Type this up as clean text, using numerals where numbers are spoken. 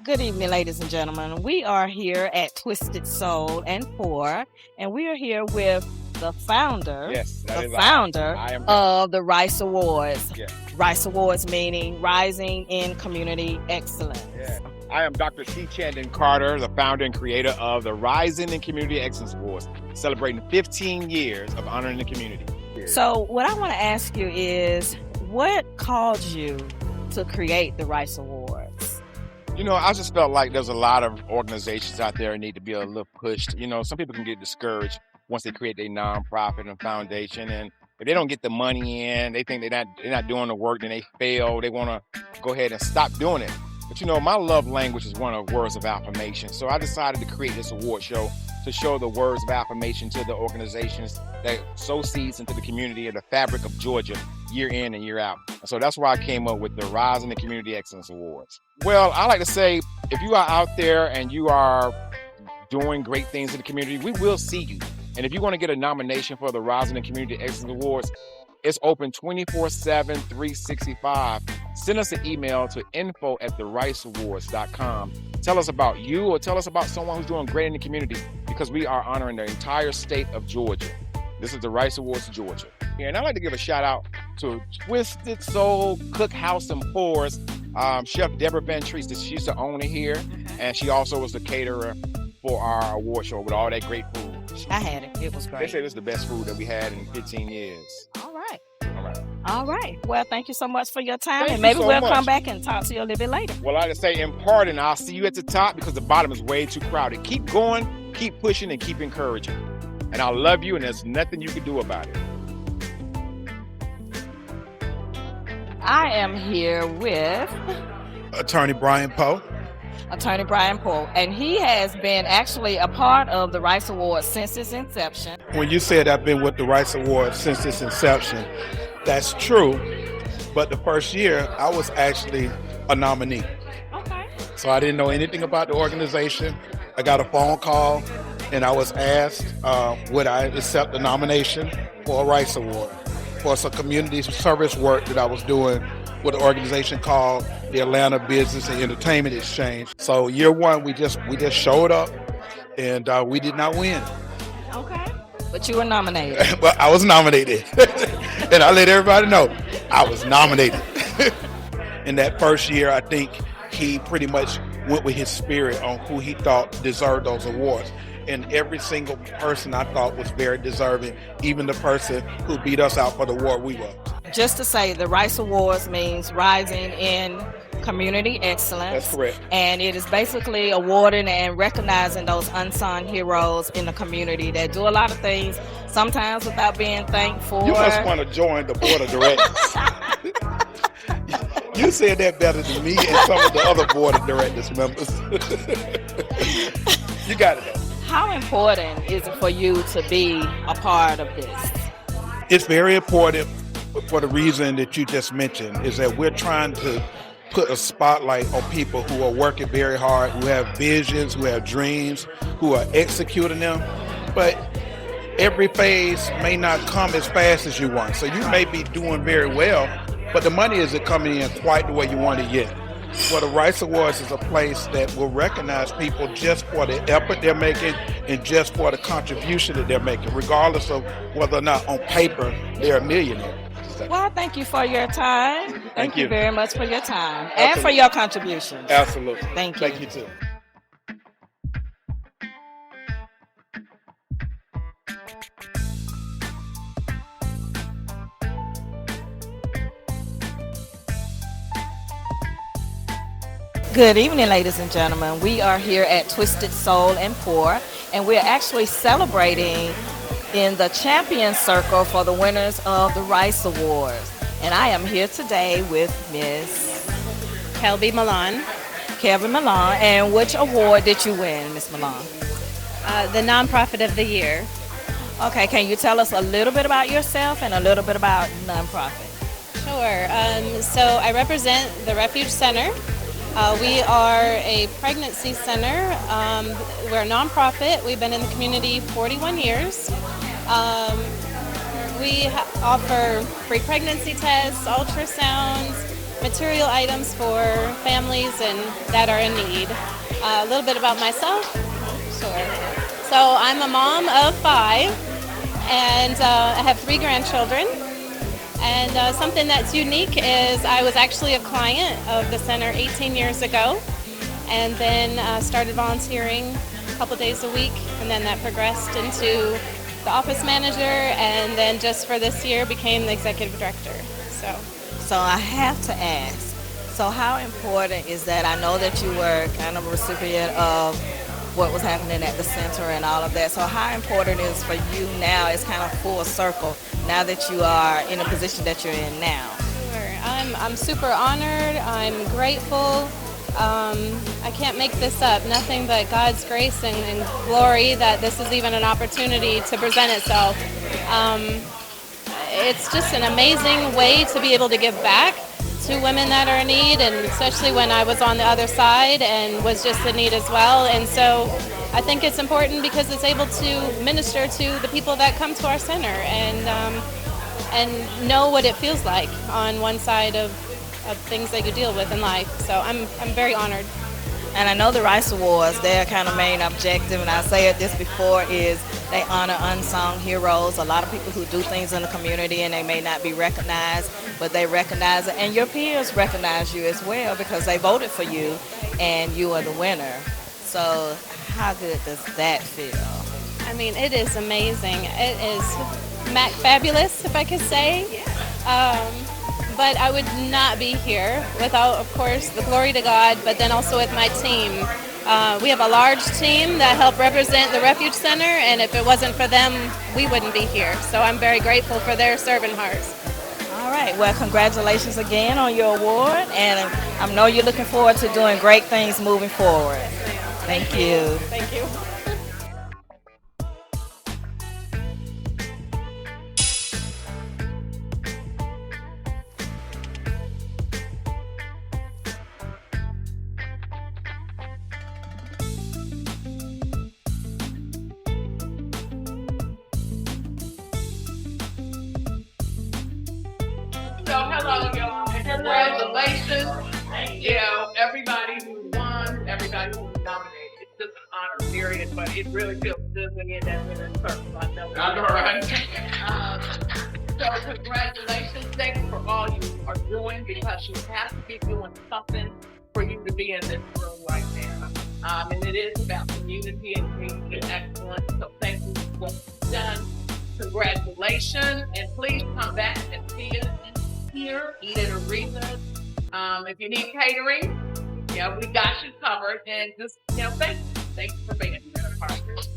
Good evening, ladies and gentlemen. We are here at Twisted Soul and Pour, and we are here with the founder, Yes, that the is founder I am. of the Rice Awards. Yeah. Rice Awards meaning Rising in Community Excellence. Yeah. I am Dr. C. Chandon Carter, the founder and creator of the Rising in Community Excellence Awards, celebrating 15 years of honoring the community. So, what I want to ask you is, what caused you to create the Rice Awards? You know, I just felt like there's a lot of organizations out there that need to be a little pushed. You know, some people can get discouraged once they create their nonprofit and foundation, and if they don't get the money in, they think they're not doing the work, then they fail. They want to go ahead and stop doing it. But you know, my love language is one of words of affirmation. So I decided to create this award show to show the words of affirmation to the organizations that sow seeds into the community of the fabric of Georgia year in and year out. So that's why I came up with the Rise in the Community Excellence Awards. Well, I like to say, if you are out there and you are doing great things in the community, we will see you. And if you want to get a nomination for the Rise in the Community Excellence Awards, it's open 24/7, 365. Send us an email to info@thericeawards.com. Tell us about you or tell us about someone who's doing great in the community, because we are honoring the entire state of Georgia. This is the Rice Awards, Georgia. And I'd like to give a shout out to Twisted Soul Cookhouse and Pours, Chef Deborah Van Treese. She's the owner here, and she also was the caterer for our award show with all that great food. I had it. It was They great. say this is the best food that we had in 15 years. All right. All right. All right. Well, thank you so much for your time, Thank and you maybe so we'll much. come back and talk to you a little bit later. Well, I just say in part, and I'll see you at the top, because the bottom is way too crowded. Keep going, keep pushing, and keep encouraging. And I love you, and there's nothing you can do about it. I am here with Attorney Brian Poe. Attorney Brian Poe, and he has been actually a part of the Rice Awards since its inception. When you said I've been with the Rice Awards since its inception, that's true. But the first year, I was actually a nominee. Okay. So I didn't know anything about the organization. I got a phone call, and I was asked would I accept the nomination for a Rice Award for some community service work that I was doing with an organization called the Atlanta Business and Entertainment Exchange. So year one, we just showed up, and we did not win. Okay. But you were nominated. But I was nominated. And I let everybody know I was nominated. In that first year, I think he pretty much went with his spirit on who he thought deserved those awards. And every single person I thought was very deserving, even the person who beat us out for the award we won. Just to say, the Rice Awards means Rising in Community Excellence. That's correct. And it is basically awarding and recognizing those unsung heroes in the community that do a lot of things, sometimes without being thanked for. You must want to join the board of directors. You said that better than me and some of the other board of directors members. You got it though. How important is it for you to be a part of this? It's very important for the reason that you just mentioned, is that we're trying to put a spotlight on people who are working very hard, who have visions, who have dreams, who are executing them. But every phase may not come as fast as you want. So you may be doing very well, but the money isn't coming in quite the way you want it yet. Well, the Rice Awards is a place that will recognize people just for the effort they're making and just for the contribution that they're making, regardless of whether or not on paper they're a millionaire. Well, thank you for your time. Thank you you. very much for your time and Absolutely. for your contributions. Absolutely. Thank you. Thank you too. Good evening, ladies and gentlemen. We are here at Twisted Soul and Pour, and we're actually celebrating in the champion circle for the winners of the Rice Awards. And I am here today with Miss Kelbee Milan, Kelbee Milan. And which award did you win, Miss Milan? the nonprofit of the year. Okay, can you tell us a little bit about yourself and a little bit about nonprofit? Sure. So I represent the Refuge Center. We are a pregnancy center. We're a nonprofit. We've been in the community 41 years. We offer free pregnancy tests, ultrasounds, material items for families and that are in need. A little bit about myself. Sure. So I'm a mom of 5, and I have 3 grandchildren. And something that's unique is I was actually a client of the center 18 years ago, and then started volunteering a couple days a week, and then that progressed into the office manager, and then just for this year became the executive director. So I have to ask, so how important is that? I know that you were kind of a recipient of what was happening at the center and all of that. So how important is for you now? It's kind of full circle now that you are in a position that you're in now. Sure. I'm super honored. I'm grateful. I can't make this up. Nothing but God's grace and glory that this is even an opportunity to present itself. Um, it's just an amazing way to be able to give back to women that are in need, and especially when I was on the other side and was just in need as well. And so I think it's important because it's able to minister to the people that come to our center and know what it feels like on one side of things that you deal with in life. So I'm very honored. And I know the Rice Awards, their kind of main objective, and I said this before, is they honor unsung heroes, a lot of people who do things in the community and they may not be recognized, but they recognize it. And your peers recognize you as well because they voted for you and you are the winner. So how good does that feel? I mean, it is amazing. It is fabulous, if I could say. But I would not be here without, of course, the glory to God, but then also with my team. We have a large team that help represent the Refuge Center, and if it wasn't for them, we wouldn't be here. So I'm very grateful for their servant hearts. All right. Well, congratulations again on your award, and I know you're looking forward to doing great things moving forward. Thank you. Thank you. So hello, y'all, and congratulations. You know, everybody who won, everybody who was nominated. It's just an honor, period. But it really feels good when you're in that winner's circle. I know. I know, right? So congratulations. Thank you for all you are doing because you have to be doing something for you to be in this room right now. And it is about community and community excellence. So thank you for what you've done. Congratulations, and please come back and see us here, eat at arenas. If you need catering, yeah, we got you covered. And just, thank you. Thank you for being a part of this.